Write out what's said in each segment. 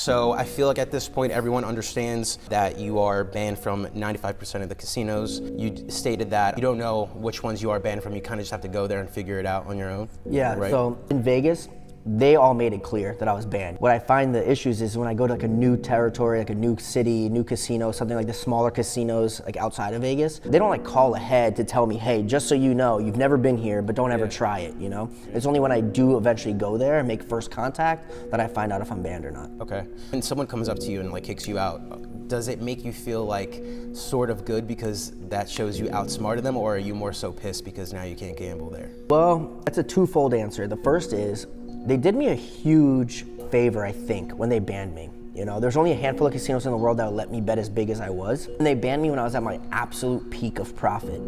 So I feel like at this point, everyone understands that you are banned from 95% of the casinos. You stated that you don't know which ones you are banned from. You kind of just have to go there and figure it out on your own. Yeah, right? So in Vegas, they all made it clear that I was banned. What I find the issues is when I go to like a new territory, like a new city, new casino, something like the smaller casinos like outside of Vegas, they don't like call ahead to tell me, hey, just so you know, you've never been here, but don't ever try it, you know? It's only when I do eventually go there and make first contact that I find out if I'm banned or not. Okay. And someone comes up to you and like kicks you out, does it make you feel like sort of good because that shows you outsmarted them, or are you more so pissed because now you can't gamble there? Well, that's a twofold answer. The first is, they did me a huge favor, I think, when they banned me. You know, there's only a handful of casinos in the world that would let me bet as big as I was. And they banned me when I was at my absolute peak of profit.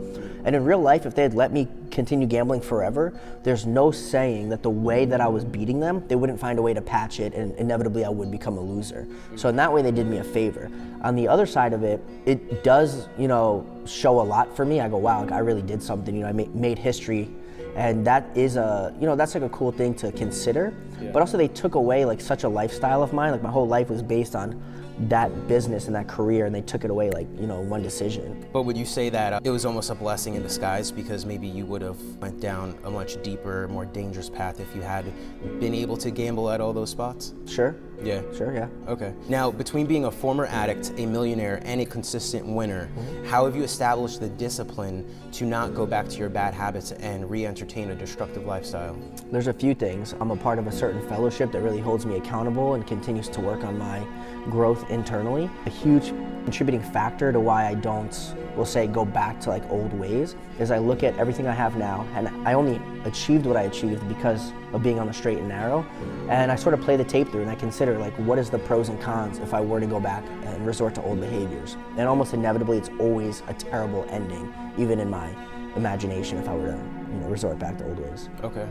And in real life, if they had let me continue gambling forever, there's no saying that the way that I was beating them, they wouldn't find a way to patch it, and inevitably I would become a loser. So in that way, they did me a favor. On the other side of it, it does, you know, show a lot for me. I go, wow, like, I really did something. You know, I made history. And that is that's like a cool thing to consider. But also they took away like such a lifestyle of mine. Like my whole life was based on that business and that career, and they took it away like, you know, one decision. But would you say that it was almost a blessing in disguise, because maybe you would have went down a much deeper, more dangerous path if you had been able to gamble at all those spots? Sure. Yeah. Sure, yeah. Okay. Now, between being a former addict, a millionaire, and a consistent winner, how have you established the discipline to not go back to your bad habits and re-entertain a destructive lifestyle? There's a few things. I'm a part of a certain fellowship that really holds me accountable and continues to work on my growth internally. A huge contributing factor to why I don't, we'll say, go back to like old ways is I look at everything I have now, and I only achieved what I achieved because of being on the straight and narrow. And I sort of play the tape through and I consider like, what is the pros and cons if I were to go back and resort to old behaviors? And almost inevitably, it's always a terrible ending, even in my imagination, if I were to, you know, resort back to old ways. Okay.